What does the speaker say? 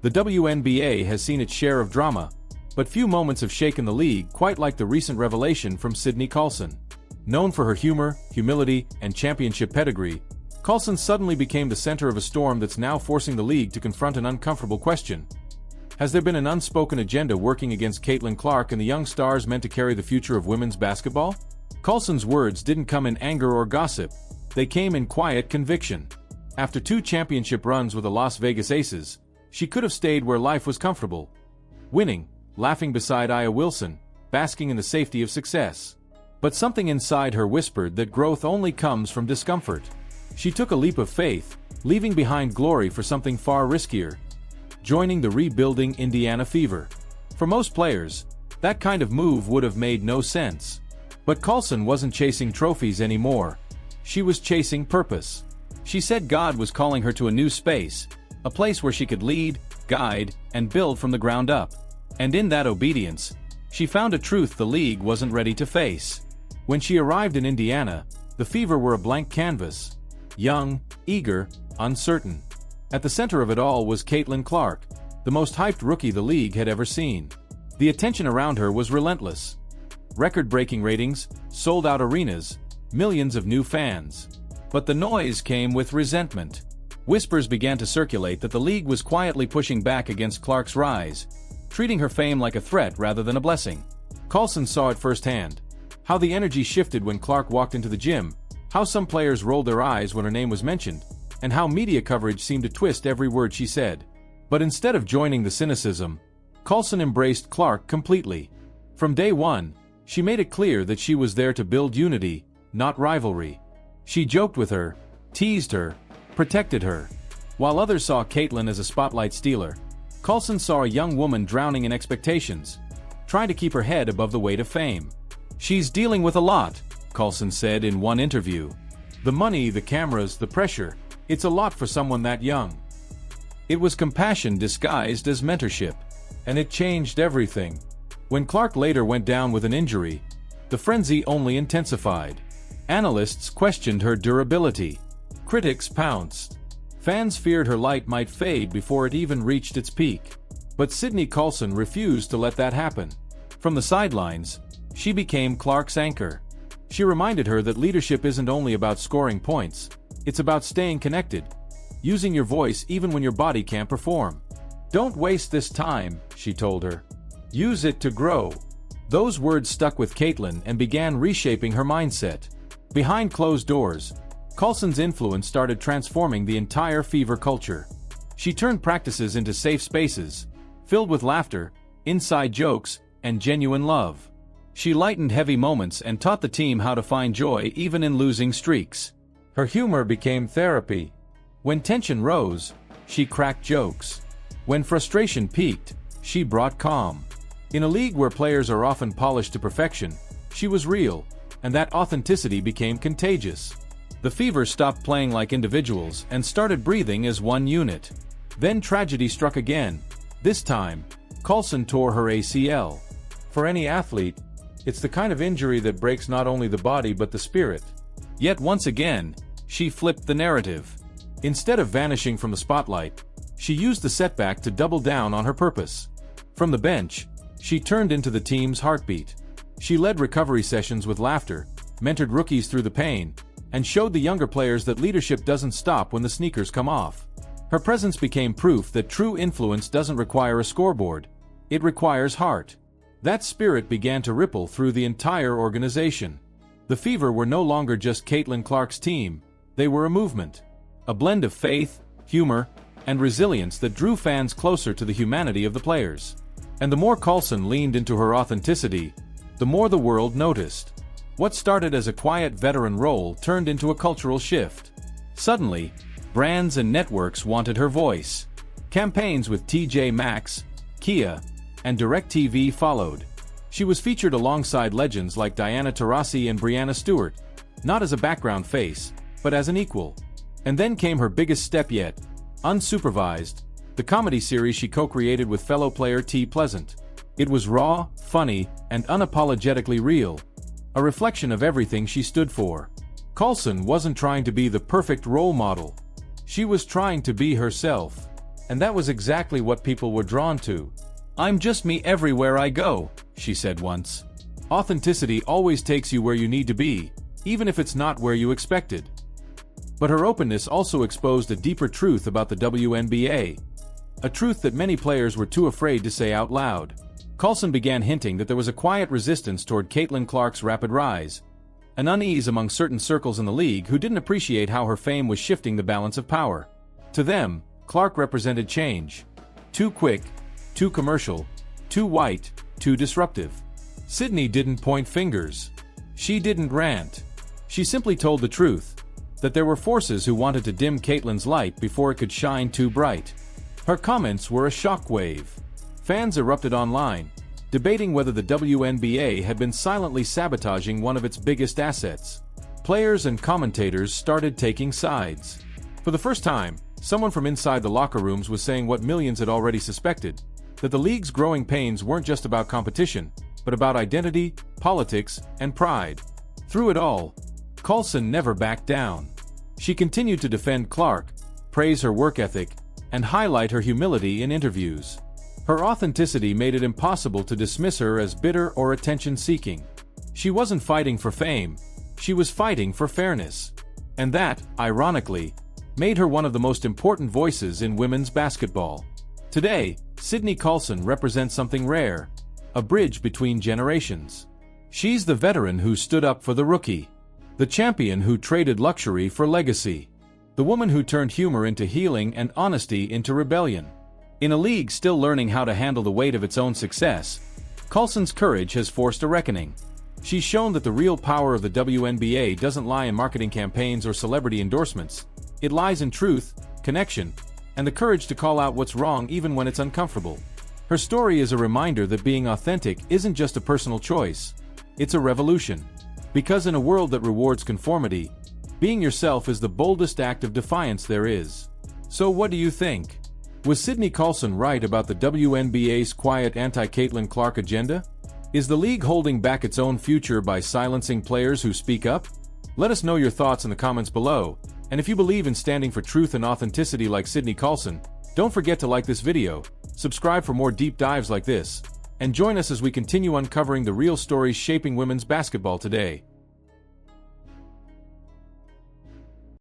The WNBA has seen its share of drama, but few moments have shaken the league quite like the recent revelation from Sydney Coulson. Known for her humor, humility, and championship pedigree, Coulson suddenly became the center of a storm that's now forcing the league to confront an uncomfortable question. Has there been an unspoken agenda working against Caitlin Clark and the young stars meant to carry the future of women's basketball? Coulson's words didn't come in anger or gossip. They came in quiet conviction. After 2 championship runs with the Las Vegas Aces, she could have stayed where life was comfortable. Winning, laughing beside Aya Wilson, basking in the safety of success. But something inside her whispered that growth only comes from discomfort. She took a leap of faith, leaving behind glory for something far riskier. Joining the rebuilding Indiana Fever. For most players, that kind of move would have made no sense. But Coulson wasn't chasing trophies anymore. She was chasing purpose. She said God was calling her to a new space, a place where she could lead, guide, and build from the ground up. And in that obedience, she found a truth the league wasn't ready to face. When she arrived in Indiana, the Fever were a blank canvas. Young, eager, uncertain. At the center of it all was Caitlin Clark, the most hyped rookie the league had ever seen. The attention around her was relentless. Record-breaking ratings, sold-out arenas, millions of new fans. But the noise came with resentment. Whispers began to circulate that the league was quietly pushing back against Clark's rise, treating her fame like a threat rather than a blessing. Coulson saw it firsthand. How the energy shifted when Clark walked into the gym, how some players rolled their eyes when her name was mentioned, and how media coverage seemed to twist every word she said. But instead of joining the cynicism, Coulson embraced Clark completely. From day one, she made it clear that she was there to build unity, not rivalry. She joked with her, teased her, protected her. While others saw Caitlin as a spotlight stealer, Coulson saw a young woman drowning in expectations, trying to keep her head above the weight of fame. "She's dealing with a lot," Coulson said in one interview. "The money, the cameras, the pressure. It's a lot for someone that young." It was compassion disguised as mentorship, and it changed everything. When Clark later went down with an injury, the frenzy only intensified. Analysts questioned her durability. Critics pounced. Fans feared her light might fade before it even reached its peak. But Sydney Coulson refused to let that happen. From the sidelines, she became Clark's anchor. She reminded her that leadership isn't only about scoring points. It's about staying connected, using your voice even when your body can't perform. "Don't waste this time," she told her. "Use it to grow." Those words stuck with Caitlin and began reshaping her mindset. Behind closed doors, Coulson's influence started transforming the entire Fever culture. She turned practices into safe spaces, filled with laughter, inside jokes, and genuine love. She lightened heavy moments and taught the team how to find joy even in losing streaks. Her humor became therapy. When tension rose, she cracked jokes. When frustration peaked, she brought calm. In a league where players are often polished to perfection, she was real, and that authenticity became contagious. The Fever stopped playing like individuals and started breathing as one unit. Then tragedy struck again. This time, Coulson tore her ACL. For any athlete, it's the kind of injury that breaks not only the body but the spirit. Yet once again, she flipped the narrative. Instead of vanishing from the spotlight, she used the setback to double down on her purpose. From the bench, she turned into the team's heartbeat. She led recovery sessions with laughter, mentored rookies through the pain, and showed the younger players that leadership doesn't stop when the sneakers come off. Her presence became proof that true influence doesn't require a scoreboard. It requires heart. That spirit began to ripple through the entire organization. The Fever were no longer just Caitlin Clark's team, they were a movement. A blend of faith, humor, and resilience that drew fans closer to the humanity of the players. And the more Coulson leaned into her authenticity, the more the world noticed. What started as a quiet veteran role turned into a cultural shift. Suddenly, brands and networks wanted her voice. Campaigns with TJ Maxx, Kia, and DirecTV followed. She was featured alongside legends like Diana Taurasi and Brianna Stewart, not as a background face, but as an equal. And then came her biggest step yet, Unsupervised, the comedy series she co-created with fellow player T. Pleasant. It was raw, funny, and unapologetically real, a reflection of everything she stood for. Coulson wasn't trying to be the perfect role model. She was trying to be herself. And that was exactly what people were drawn to. "I'm just me everywhere I go," she said once. Authenticity always takes you where you need to be, even if it's not where you expected. But her openness also exposed a deeper truth about the WNBA, a truth that many players were too afraid to say out loud. Coulson began hinting that there was a quiet resistance toward Caitlin Clark's rapid rise, an unease among certain circles in the league who didn't appreciate how her fame was shifting the balance of power. To them, Clark represented change. Too quick, too commercial, too white, too disruptive. Sydney didn't point fingers. She didn't rant. She simply told the truth, that there were forces who wanted to dim Caitlin's light before it could shine too bright. Her comments were a shockwave. Fans erupted online, debating whether the WNBA had been silently sabotaging one of its biggest assets. Players and commentators started taking sides. For the first time, someone from inside the locker rooms was saying what millions had already suspected, that the league's growing pains weren't just about competition, but about identity, politics, and pride. Through it all, Coulson never backed down. She continued to defend Clark, praise her work ethic, and highlight her humility in interviews. Her authenticity made it impossible to dismiss her as bitter or attention-seeking. She wasn't fighting for fame, she was fighting for fairness. And that, ironically, made her one of the most important voices in women's basketball. Today, Sydney Coulson represents something rare, a bridge between generations. She's the veteran who stood up for the rookie, the champion who traded luxury for legacy, the woman who turned humor into healing and honesty into rebellion. In a league still learning how to handle the weight of its own success, Coulson's courage has forced a reckoning. She's shown that the real power of the WNBA doesn't lie in marketing campaigns or celebrity endorsements. It lies in truth, connection, and the courage to call out what's wrong even when it's uncomfortable. Her story is a reminder that being authentic isn't just a personal choice, it's a revolution. Because in a world that rewards conformity, being yourself is the boldest act of defiance there is. So what do you think? Was Sydney Coulson right about the WNBA's quiet anti-Caitlin Clark agenda? Is the league holding back its own future by silencing players who speak up? Let us know your thoughts in the comments below, and if you believe in standing for truth and authenticity like Sydney Coulson, don't forget to like this video, subscribe for more deep dives like this, and join us as we continue uncovering the real stories shaping women's basketball today.